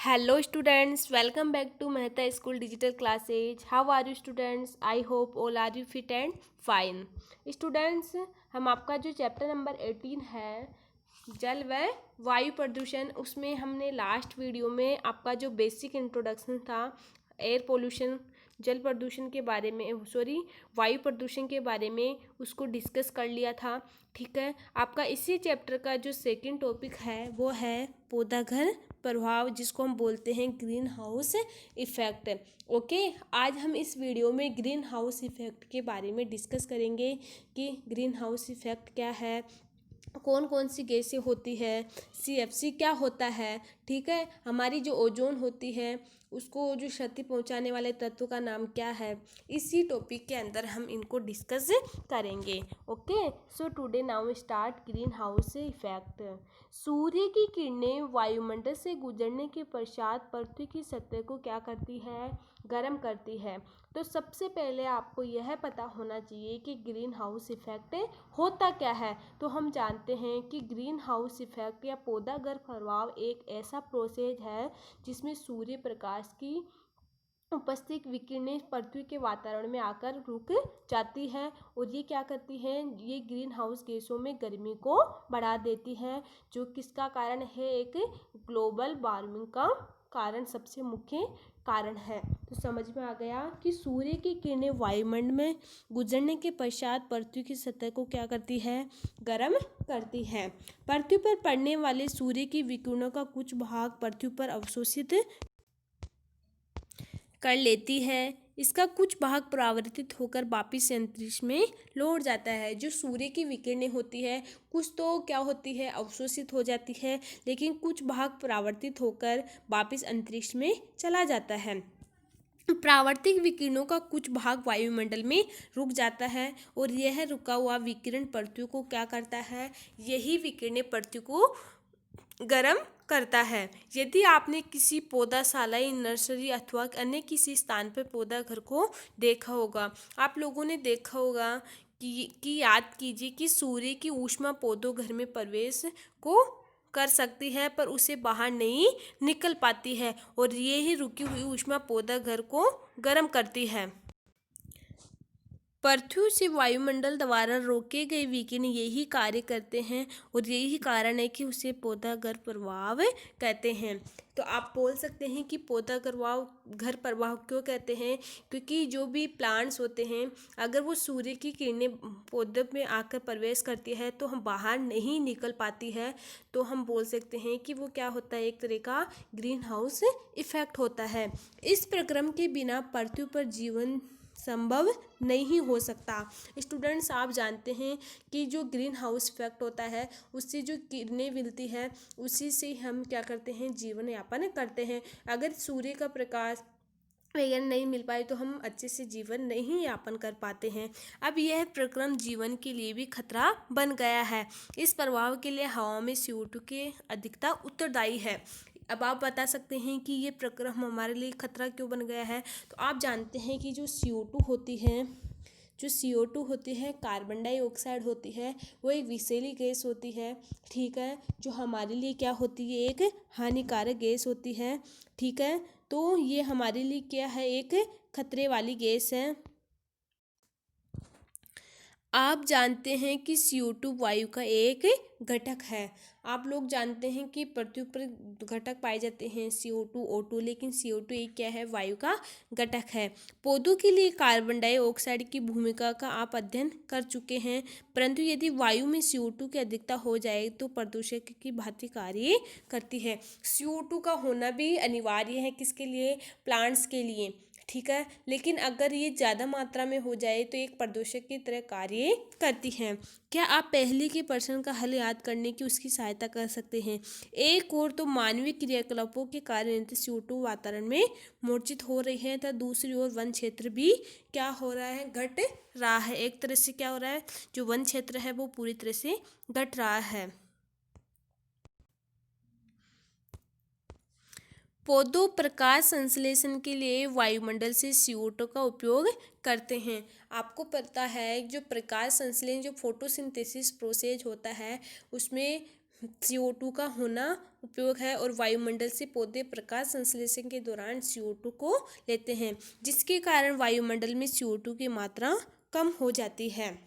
Hello students, welcome back to Mehta School Digital Classes. How are you students? I hope all are you fit and fine. Students, हम आपका जो chapter number 18 है जल व वायु प्रदूषण, उसमें हमने लास्ट वीडियो में आपका जो बेसिक इंट्रोडक्शन था एयर पोल्यूशन, जल प्रदूषण के बारे में, वायु प्रदूषण के बारे में उसको डिस्कस कर लिया था। ठीक है, आपका इसी चैप्टर का जो सेकंड टॉपिक है वो है पौधाघर प्रभाव, जिसको हम बोलते हैं ग्रीन हाउस इफेक्ट। ओके, आज हम इस वीडियो में ग्रीन हाउस इफेक्ट के बारे में डिस्कस करेंगे कि ग्रीन हाउस इफेक्ट क्या है, कौन कौन सी गैसें होती है, सीएफसी क्या होता है। ठीक है, हमारी जो ओजोन होती है उसको जो क्षति पहुंचाने वाले तत्व का नाम क्या है, इसी टॉपिक के अंदर हम इनको डिस्कस करेंगे। Okay, so today now start greenhouse effect. सूर्य की किरणें वायुमंडल से गुजरने के पश्चात पृथ्वी की सतह को क्या करती है, गर्म करती है। तो सबसे पहले आपको यह पता होना चाहिए कि ग्रीन हाउस इफेक्ट होता क्या है। तो हम जानते हैं कि ग्रीन हाउस इफेक्ट या पौधाघर प्रभाव एक ऐसा प्रोसेस है जिसमें सूर्य प्रकाश की उपस्थित विकिरणें पृथ्वी के वातावरण में आकर रुक जाती है और ये क्या करती हैं, ये ग्रीन हाउस गैसों में गर्मी को बढ़ा देती है, जो किसका कारण है, एक ग्लोबल वार्मिंग का कारण, सबसे मुख्य कारण है। तो समझ में आ गया कि सूर्य की किरणें वायुमंडल में गुजरने के पश्चात पृथ्वी की सतह को क्या करती है, गर्म करती है। पृथ्वी पर पड़ने वाले सूर्य की विकिरणों का कुछ भाग पृथ्वी पर अवशोषित कर लेती है, इसका कुछ भाग परावर्तित होकर वापिस अंतरिक्ष में लौट जाता है। जो सूर्य की विकिरणें होती है कुछ तो क्या होती है, अवशोषित हो जाती है, लेकिन कुछ भाग परावर्तित होकर वापिस अंतरिक्ष में चला जाता है। परावर्तित विकिरणों का कुछ भाग वायुमंडल में रुक जाता है और यह रुका हुआ विकिरण पृथ्वी को क्या करता है, यही विकिरणें पृथ्वी को गर्म करता है। यदि आपने किसी पौधाशाला या नर्सरी अथवा अन्य किसी स्थान पर पौधा घर को देखा होगा, आप लोगों ने देखा होगा कि याद कीजिए कि सूर्य की ऊष्मा पौधों घर में प्रवेश को कर सकती है पर उसे बाहर नहीं निकल पाती है और ये ही रुकी हुई ऊष्मा पौधा घर को गर्म करती है। पृथ्वी से वायुमंडल द्वारा रोके गए विकिरण यही कार्य करते हैं और यही कारण है कि उसे पौधाघर प्रभाव कहते हैं। तो आप बोल सकते हैं कि घर प्रभाव क्यों कहते हैं, क्योंकि जो भी प्लांट्स होते हैं अगर वो सूर्य की किरणें पौधे में आकर प्रवेश करती है तो हम बाहर नहीं निकल पाती है, तो हम बोल सकते हैं कि वो क्या होता है, एक तरह का ग्रीन हाउस इफेक्ट होता है। इस प्रक्रम के बिना पृथ्वी पर जीवन संभव नहीं हो सकता। स्टूडेंट्स, आप जानते हैं कि जो ग्रीन हाउस इफेक्ट होता है उससे जो किरणें मिलती है उसी से हम क्या करते हैं, जीवन यापन करते हैं। अगर सूर्य का प्रकाश वगैरह नहीं मिल पाए तो हम अच्छे से जीवन नहीं यापन कर पाते हैं। अब यह प्रक्रम जीवन के लिए भी खतरा बन गया है। इस प्रभाव के लिए हवा में CO2 की अधिकता उत्तरदायी है। अब आप बता सकते हैं कि ये प्रक्रम हमारे लिए खतरा क्यों बन गया है। तो आप जानते हैं कि जो CO2 होती है कार्बन डाइऑक्साइड होती है, वो एक विषैली गैस होती है। ठीक है, जो हमारे लिए क्या होती है, एक हानिकारक गैस होती है। ठीक है, तो ये हमारे लिए क्या है, एक खतरे वाली गैस है। आप जानते हैं कि CO2 वायु का एक घटक है। आप लोग जानते हैं कि पृथ्वी पर घटक पाए जाते हैं CO2 O2, लेकिन CO2 एक क्या है, वायु का घटक है। पौधों के लिए कार्बन डाइऑक्साइड की भूमिका का आप अध्ययन कर चुके हैं, परंतु यदि वायु में CO2 की अधिकता हो जाए तो प्रदूषक की भांति कार्य करती है। CO2 का होना भी अनिवार्य है, किसके लिए, प्लांट्स के लिए। ठीक है, लेकिन अगर ये ज़्यादा मात्रा में हो जाए तो एक प्रदूषक की तरह कार्य करती है। क्या आप पहले के प्रश्न का हल याद करने की उसकी सहायता कर सकते हैं। एक और तो मानवीय क्रियाकलापों के कारण CO2 वातावरण में मोर्जित हो रही है, तो दूसरी ओर वन क्षेत्र भी क्या हो रहा है, घट रहा है। एक तरह से क्या हो रहा है, जो वन क्षेत्र है वो पूरी तरह से घट रहा है। पौधों प्रकाश संश्लेषण के लिए वायुमंडल से CO2 का उपयोग करते हैं। आपको पता है जो प्रकाश संश्लेषण, जो फोटोसिंथेसिस प्रोसेस होता है, उसमें CO2 का होना उपयोग है और वायुमंडल से पौधे प्रकाश संश्लेषण के दौरान CO2 को लेते हैं, जिसके कारण वायुमंडल में CO2 की मात्रा कम हो जाती है।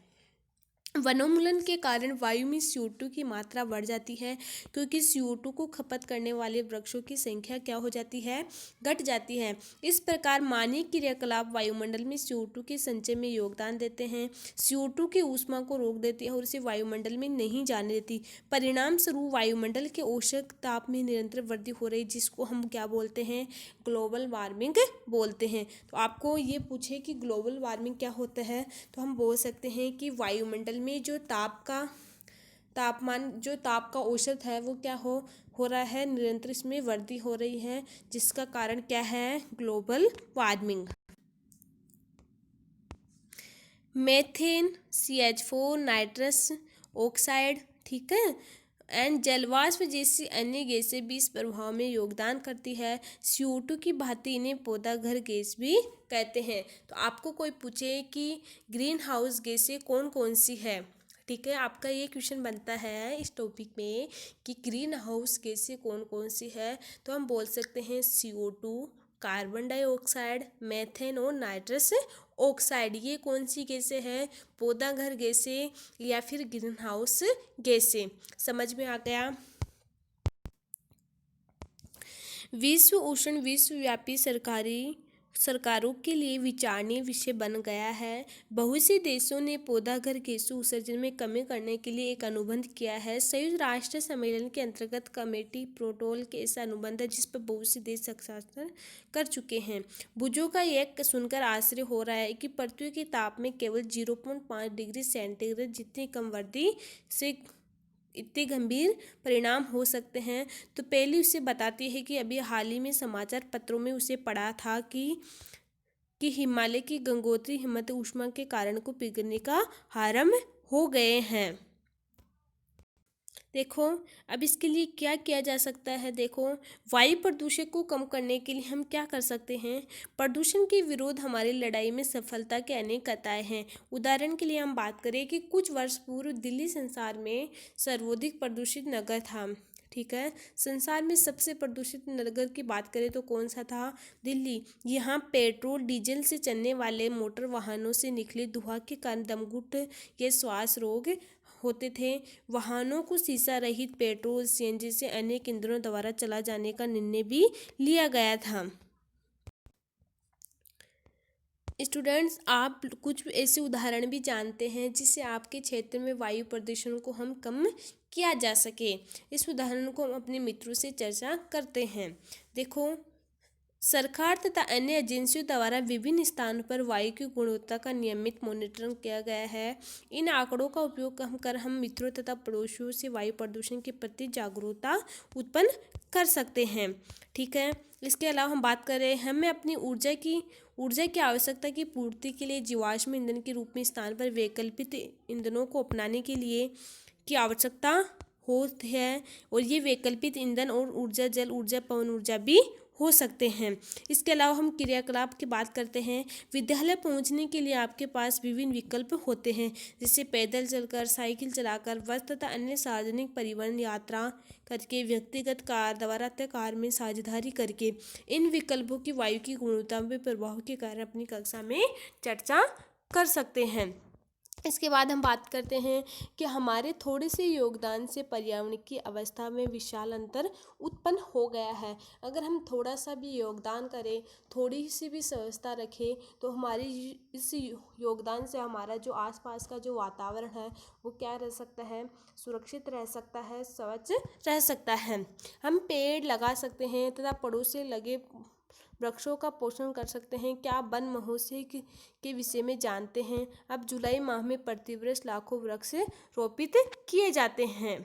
वनोन्मूलन के कारण वायु में CO2 की मात्रा बढ़ जाती है, क्योंकि CO2 को खपत करने वाले वृक्षों की संख्या क्या हो जाती है, घट जाती है। इस प्रकार मानवीय क्रियाकलाप वायुमंडल में CO2 के संचय में योगदान देते हैं। CO2 की ऊष्मा को रोक देती है और इसे वायुमंडल में नहीं जाने देती। परिणाम स्वरूप वायुमंडल के औसत ताप में निरंतर वृद्धि हो रही, जिसको हम क्या बोलते हैं, ग्लोबल वार्मिंग बोलते हैं। तो आपको ये पूछे कि ग्लोबल वार्मिंग क्या होता है, तो हम बोल सकते हैं कि वायुमंडल में जो ताप का औसत है वो क्या हो रहा है, निरंतर इसमें वृद्धि हो रही है, जिसका कारण क्या है, global warming. Methane, CH4, nitrous oxide, ठीक है, एंड जलवाष्प जैसी अन्य गैसें भी इस प्रभाव में योगदान करती है। CO2 की भांति इन्हें पौधा घर गैस भी कहते हैं। तो आपको कोई पूछे कि ग्रीन हाउस गैसें कौन कौन सी है, ठीक है, आपका ये क्वेश्चन बनता है इस टॉपिक में कि ग्रीन हाउस गैसें कौन कौन सी है, तो हम बोल सकते हैं CO2, कार्बन डाइऑक्साइड, मेथेन और नाइट्रस ऑक्साइड। ये कौन सी गैसें हैं, पौधा घर गैसें या फिर ग्रीन हाउस गैसें। समझ में आ गया। विश्व उष्ण विश्वव्यापी सरकारों के लिए विचारणीय विषय बन गया है। बहुत से देशों ने पौधा घर गैसों उत्सर्जन में कमी करने के लिए एक अनुबंध किया है। संयुक्त राष्ट्र सम्मेलन के अंतर्गत कमेटी प्रोटोकॉल के ऐसा अनुबंध है जिस पर बहुत से देश हस्ताक्षर कर चुके हैं। बुझों का यह सुनकर आश्चर्य हो रहा है कि पृथ्वी के ताप में केवल 0.5 डिग्री सेंटीग्रेड जितनी कम वृद्धि से इतने गंभीर परिणाम हो सकते हैं। तो पहले उसे बताती है कि अभी हाल ही में समाचार पत्रों में उसे पढ़ा था कि हिमालय की गंगोत्री हिमनद ऊष्मा के कारण को पिघलने का आरंभ हो गए हैं। देखो अब इसके लिए क्या किया जा सकता है। देखो, वायु प्रदूषण को कम करने के लिए हम क्या कर सकते हैं। प्रदूषण के विरोध हमारी लड़ाई में सफलता के अनेक कथाएं हैं। उदाहरण के लिए हम बात करें कि कुछ वर्ष पूर्व दिल्ली संसार में सर्वाधिक प्रदूषित नगर था, ठीक है। संसार में सबसे प्रदूषित नगर की बात करें तो कौन सा था, दिल्ली। यहाँ पेट्रोल डीजल से चलने वाले मोटर वाहनों से निकले धुआं के कारण दमघुट या श्वास रोग होते थे। वाहनों को शीशा रहित पेट्रोल, CNG से अनेक ईंधनों द्वारा चला जाने का निर्णय भी लिया गया था। स्टूडेंट्स, आप कुछ ऐसे उदाहरण भी जानते हैं जिससे आपके क्षेत्र में वायु प्रदूषण को हम कम किया जा सके। इस उदाहरण को हम अपने मित्रों से चर्चा करते हैं। देखो, सरकार तथा अन्य एजेंसियों द्वारा विभिन्न स्थानों पर वायु की गुणवत्ता का नियमित मॉनिटरिंग किया गया है। इन आंकड़ों का उपयोग कर हम मित्रों तथा पड़ोसियों से वायु प्रदूषण के प्रति जागरूकता उत्पन्न कर सकते हैं, ठीक है। इसके अलावा हम बात करें, हमें अपनी ऊर्जा की आवश्यकता की पूर्ति के लिए जीवाश्म ईंधन के रूप में स्थान पर वैकल्पिक ईंधनों को अपनाने के लिए की आवश्यकता होती है। और ये वैकल्पिक ईंधन और ऊर्जा जल ऊर्जा, पवन ऊर्जा भी हो सकते हैं। इसके अलावा हम क्रियाकलाप की बात करते हैं। विद्यालय पहुंचने के लिए आपके पास विभिन्न विकल्प होते हैं, जैसे पैदल चलकर, साइकिल चलाकर, बस तथा अन्य सार्वजनिक परिवहन यात्रा करके, व्यक्तिगत कार, द्वारात्मक कार में साझेदारी करके। इन विकल्पों की वायु की गुणवत्ता में प्रभाव के कारण अपनी कक्षा में चर्चा कर सकते हैं। इसके बाद हम बात करते हैं कि हमारे थोड़े से योगदान से पर्यावरण की अवस्था में विशाल अंतर उत्पन्न हो गया है। अगर हम थोड़ा सा भी योगदान करें, थोड़ी सी भी व्यवस्था रखें, तो हमारी इस योगदान से हमारा जो आसपास का जो वातावरण है वो क्या रह सकता है, सुरक्षित रह सकता है, स्वच्छ रह सकता है। हम पेड़ लगा सकते हैं तथा पड़ोस से लगे वृक्षों का पोषण कर सकते हैं। क्या आप वन महोत्सव के विषय में जानते हैं। अब जुलाई माह में प्रतिवर्ष लाखों वृक्ष रोपित किए जाते हैं।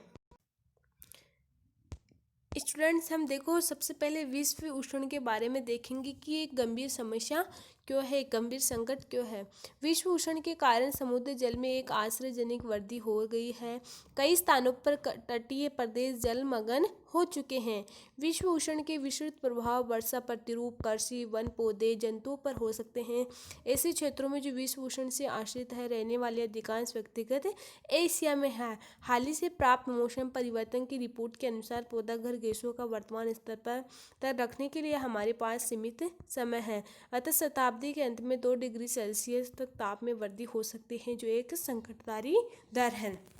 स्टूडेंट्स, हम देखो सबसे पहले विश्व उष्ण के बारे में देखेंगे कि एक गंभीर समस्या क्यों है, गंभीर संकट क्यों है। विश्व उष्ण के कारण समुद्र जल में एक आश्चर्यजनक वृद्धि हो गई है। कई स्थानों पर तटीय प्रदेश जलमग्न हो चुके हैं। विश्व उष्ण के विस्तृत प्रभाव वर्षा प्रतिरूप, कृषि, वन, पौधे, जंतुओं पर हो सकते हैं। ऐसे क्षेत्रों में जो विश्व उष्ण से आश्रित है रहने वाले अधिकांश व्यक्तिगत एशिया में है। हाल ही से प्राप्त मौसम परिवर्तन की रिपोर्ट के अनुसार पौधाघर गैसों का वर्तमान स्तर पर तक रखने के लिए हमारे पास सीमित समय है। अतः शताब्दी के अंत में 2 डिग्री सेल्सियस तक ताप में वृद्धि हो सकती है, जो एक संकटकारी दर है।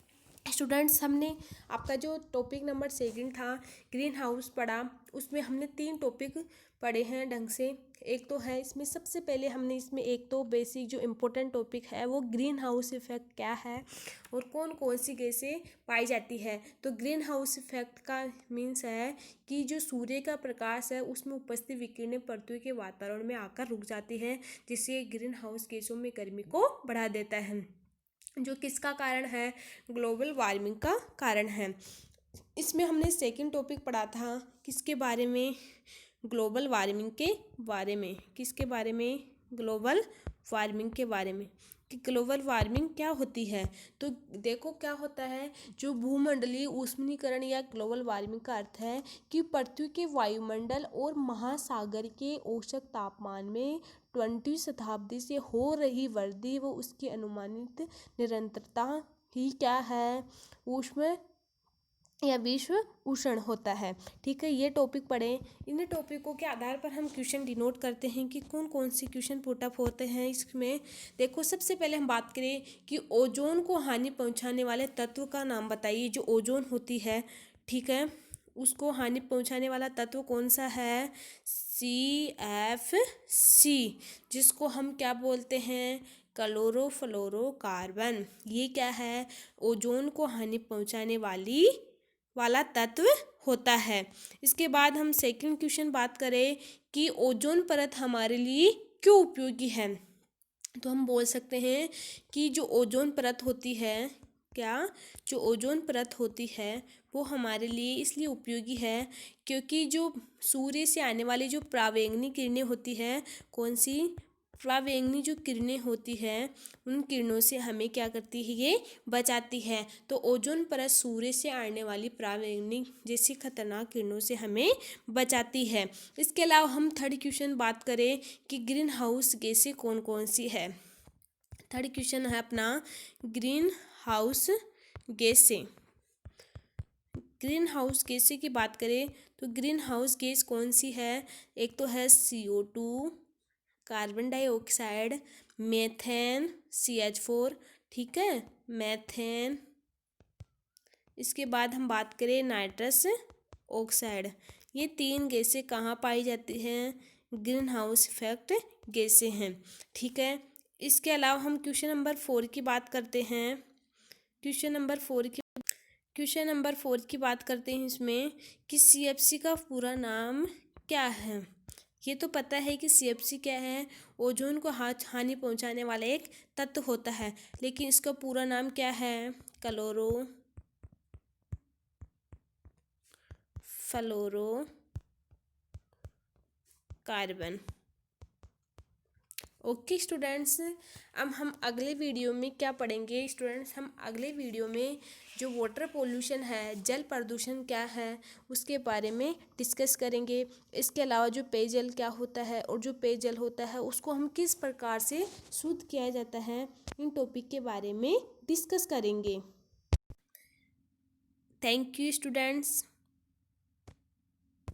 स्टूडेंट्स, हमने आपका जो टॉपिक नंबर 2 था ग्रीन हाउस पढ़ा, उसमें हमने 3 टॉपिक पढ़े हैं ढंग से। एक तो है इसमें सबसे पहले हमने इसमें एक तो बेसिक जो इम्पोर्टेंट टॉपिक है वो ग्रीन हाउस इफेक्ट क्या है और कौन कौन सी गैसें पाई जाती है। तो ग्रीन हाउस इफेक्ट का मीन्स है कि जो सूर्य का प्रकाश है उसमें उपस्थित विकिरणें पृथ्वी के वातावरण में आकर रुक जाती है, जिससे ग्रीन हाउस गैसों में गर्मी को बढ़ा देता है, जो किसका कारण है, ग्लोबल वार्मिंग का कारण है। इसमें हमने सेकंड टॉपिक पढ़ा था किसके बारे में, ग्लोबल वार्मिंग के बारे में। किसके बारे में, ग्लोबल वार्मिंग के बारे में, कि ग्लोबल वार्मिंग क्या होती है। तो देखो क्या होता है, जो भूमंडलीय ऊष्मीकरण या ग्लोबल वार्मिंग का अर्थ है कि पृथ्वी के वायुमंडल और महासागर के औसत तापमान में 20वीं शताब्दी से हो रही वृद्धि व उसकी अनुमानित निरंतरता ही क्या है, ऊष्म या विश्व उष्ण होता है। ठीक है, ये टॉपिक पढ़ें। इन टॉपिकों के आधार पर हम क्वेश्चन डिनोट करते हैं कि कौन कौन से क्वेश्चन पुटअप होते हैं इसमें। देखो सबसे पहले हम बात करें कि ओजोन को हानि पहुंचाने वाले तत्व का नाम बताइए। जो ओजोन होती है, ठीक है, उसको हानि पहुंचाने वाला तत्व कौन सा है, CFC, जिसको हम क्या बोलते हैं, क्लोरोफ्लोरोकार्बन। ये क्या है, ओजोन को हानि पहुंचाने वाला तत्व होता है। इसके बाद हम सेकंड क्वेश्चन बात करें कि ओजोन परत हमारे लिए क्यों उपयोगी है। तो हम बोल सकते हैं कि जो ओजोन परत होती है, क्या, जो ओजोन परत होती है वो हमारे लिए इसलिए उपयोगी है क्योंकि जो सूर्य से आने वाली जो परावैंगनी किरणें होती हैं, कौन सी, परावैंगनी जो किरणें होती हैं, उन किरणों से हमें क्या करती है, ये बचाती है। तो ओजोन परत सूर्य से आने वाली परावैंगनी जैसी खतरनाक किरणों से हमें बचाती है। इसके अलावा हम थर्ड क्वेश्चन बात करें कि ग्रीन हाउस गैसें कौन कौन सी है। थर्ड क्वेश्चन है अपना ग्रीन हाउस गैसें। ग्रीन हाउस गैसें की बात करें तो ग्रीन हाउस गैस कौन सी है, एक तो है CO2, carbon dioxide, methane, CH4, ठीक है, मेथेन। इसके बाद हम बात करें नाइट्रस ऑक्साइड। ये 3 गैसें कहाँ पाई जाती हैं, ग्रीन हाउस इफेक्ट गैसें हैं। ठीक है, इसके अलावा हम क्वेश्चन नंबर 4 की बात करते हैं। क्वेश्चन नंबर 4 की बात करते हैं इसमें कि CFC का पूरा नाम क्या है। ये तो पता है कि CFC क्या है, ओजोन को हानि पहुंचाने वाला एक तत्व होता है, लेकिन इसका पूरा नाम क्या है, क्लोरोफ्लोरोकार्बन। ओके स्टूडेंट्स, अब हम अगले वीडियो में क्या पढ़ेंगे स्टूडेंट्स, हम अगले वीडियो में जो वाटर पोल्यूशन है, जल प्रदूषण क्या है, उसके बारे में डिस्कस करेंगे। इसके अलावा जो पेयजल क्या होता है और जो पेयजल होता है उसको हम किस प्रकार से शुद्ध किया जाता है, इन टॉपिक के बारे में डिस्कस करेंगे। Thank you students.